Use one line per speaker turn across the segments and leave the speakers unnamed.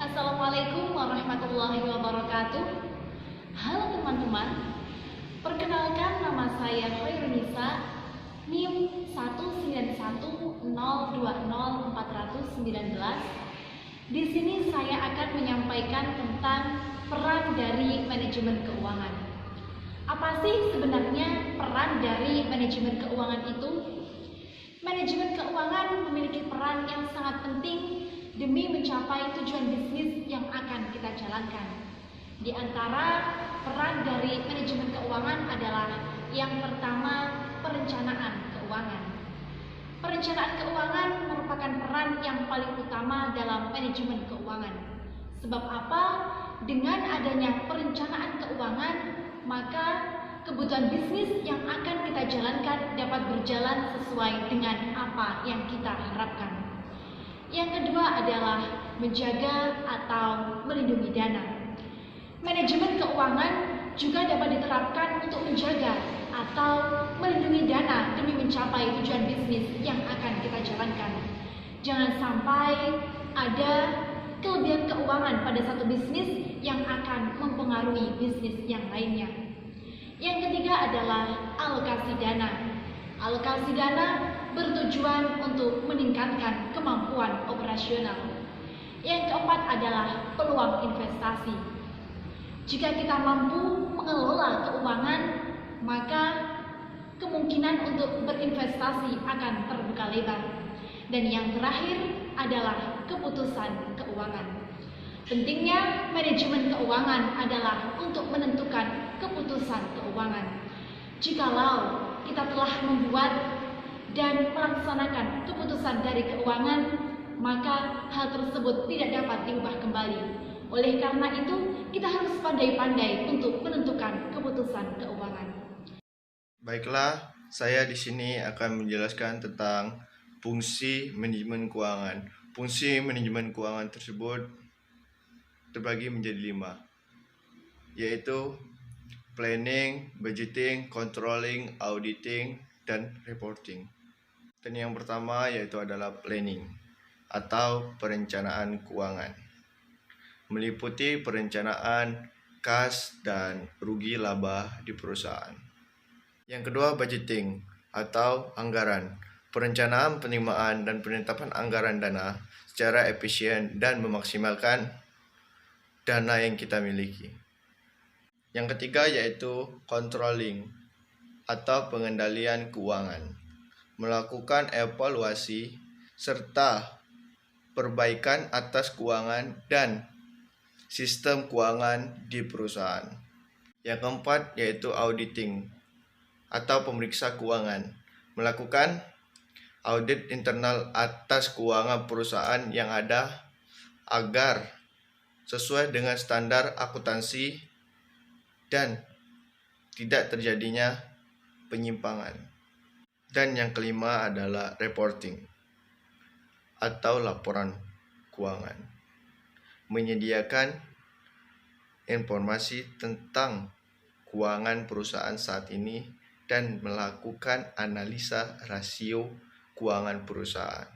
Assalamualaikum warahmatullahi wabarakatuh. Halo teman-teman, perkenalkan nama saya Khairunisa, NIM 191020419. Di sini saya akan menyampaikan tentang peran dari manajemen keuangan. Apa sih sebenarnya peran dari manajemen keuangan itu? Manajemen keuangan memiliki peran yang sangat penting demi mencapai tujuan bisnis yang akan kita jalankan. Di antara peran dari manajemen keuangan adalah yang pertama, perencanaan keuangan. Perencanaan keuangan merupakan peran yang paling utama dalam manajemen keuangan. Sebab apa? Dengan adanya perencanaan keuangan, maka kebutuhan bisnis yang akan kita jalankan dapat berjalan sesuai dengan apa yang kita harapkan. Yang kedua adalah menjaga atau melindungi dana. Manajemen keuangan juga dapat diterapkan untuk menjaga atau melindungi dana demi mencapai tujuan bisnis yang akan kita jalankan. Jangan sampai ada kelebihan keuangan pada satu bisnis yang akan mempengaruhi bisnis yang lainnya. Yang ketiga adalah alokasi dana. Alokasi dana bertujuan untuk meningkatkan kemampuan operasional. Yang keempat adalah peluang investasi. Jika kita mampu mengelola keuangan, maka kemungkinan untuk berinvestasi akan terbuka lebar. Dan yang terakhir adalah keputusan keuangan. Pentingnya manajemen keuangan adalah untuk menentukan keputusan keuangan. Jikalau kita telah membuat dan melaksanakan keputusan dari keuangan, maka hal tersebut tidak dapat diubah kembali. Oleh karena itu, kita harus pandai-pandai untuk menentukan keputusan keuangan.
Baiklah, saya di sini akan menjelaskan tentang fungsi manajemen keuangan. Fungsi manajemen keuangan tersebut terbagi menjadi 5, yaitu planning, budgeting, controlling, auditing, dan reporting. Dan yang pertama yaitu adalah planning atau perencanaan keuangan. Meliputi perencanaan kas dan rugi laba di perusahaan. Yang kedua, budgeting atau anggaran. Perencanaan, penerimaan, dan penetapan anggaran dana secara efisien dan memaksimalkan dana yang kita miliki. Yang ketiga yaitu controlling atau pengendalian keuangan. Melakukan evaluasi serta perbaikan atas keuangan dan sistem keuangan di perusahaan. Yang keempat yaitu auditing atau pemeriksa keuangan. Melakukan audit internal atas keuangan perusahaan yang ada agar sesuai dengan standar akuntansi dan tidak terjadinya penyimpangan. Dan yang kelima adalah reporting atau laporan keuangan. Menyediakan informasi tentang keuangan perusahaan saat ini dan melakukan analisa rasio keuangan perusahaan.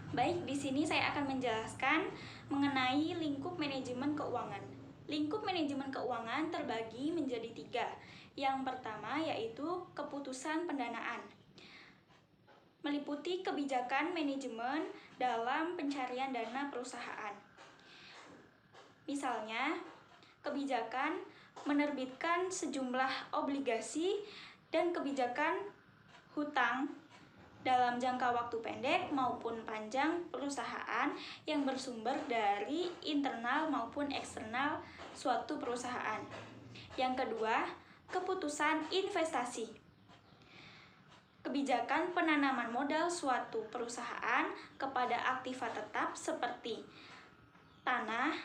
Baik, di sini saya akan menjelaskan mengenai lingkup manajemen keuangan. Lingkup manajemen keuangan terbagi menjadi 3. Yang pertama yaitu keputusan pendanaan. Meliputi kebijakan manajemen dalam pencarian dana perusahaan. Misalnya, kebijakan menerbitkan sejumlah obligasi dan kebijakan hutang dalam jangka waktu pendek maupun panjang perusahaan yang bersumber dari internal maupun eksternal suatu perusahaan. Yang kedua, keputusan investasi. Kebijakan penanaman modal suatu perusahaan kepada aktiva tetap seperti tanah,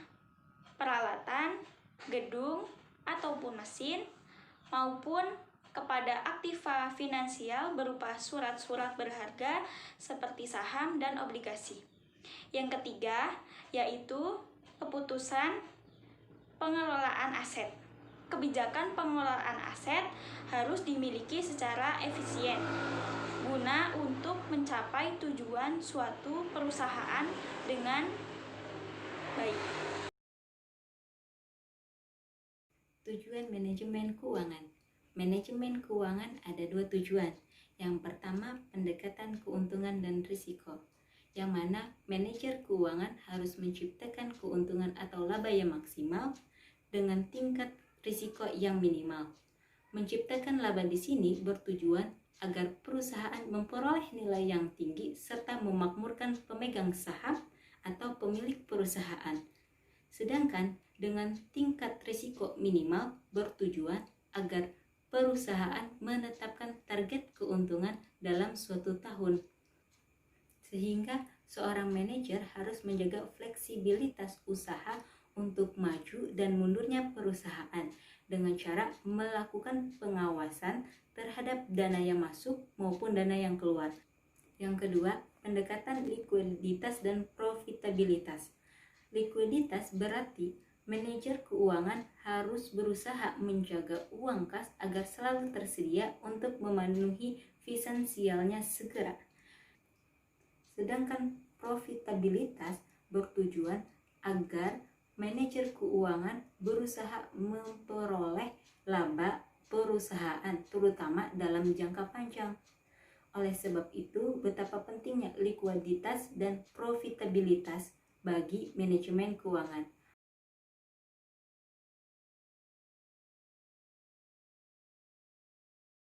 peralatan, gedung, ataupun mesin, maupun kepada aktiva finansial berupa surat-surat berharga seperti saham dan obligasi. Yang ketiga, yaitu keputusan pengelolaan aset. kebijakan pengelolaan aset harus dimiliki secara efisien guna untuk mencapai tujuan suatu perusahaan dengan baik.
Tujuan manajemen keuangan. Manajemen keuangan ada dua tujuan. Yang pertama, pendekatan keuntungan dan risiko, yang mana manajer keuangan harus menciptakan keuntungan atau laba yang maksimal dengan tingkat risiko yang minimal. Menciptakan laba di sini bertujuan agar perusahaan memperoleh nilai yang tinggi serta memakmurkan pemegang saham atau pemilik perusahaan. Sedangkan dengan tingkat risiko minimal bertujuan agar perusahaan menetapkan target keuntungan dalam suatu tahun. Sehingga seorang manajer harus menjaga fleksibilitas usaha untuk maju dan mundurnya perusahaan dengan cara melakukan pengawasan terhadap dana yang masuk maupun dana yang keluar. Yang kedua, pendekatan likuiditas dan profitabilitas. Likuiditas berarti manajer keuangan harus berusaha menjaga uang kas agar selalu tersedia untuk memenuhi finansialnya segera. Sedangkan profitabilitas bertujuan agar manajer keuangan berusaha memperoleh laba perusahaan terutama dalam jangka panjang. Oleh sebab itu, betapa pentingnya likuiditas dan profitabilitas bagi manajemen keuangan.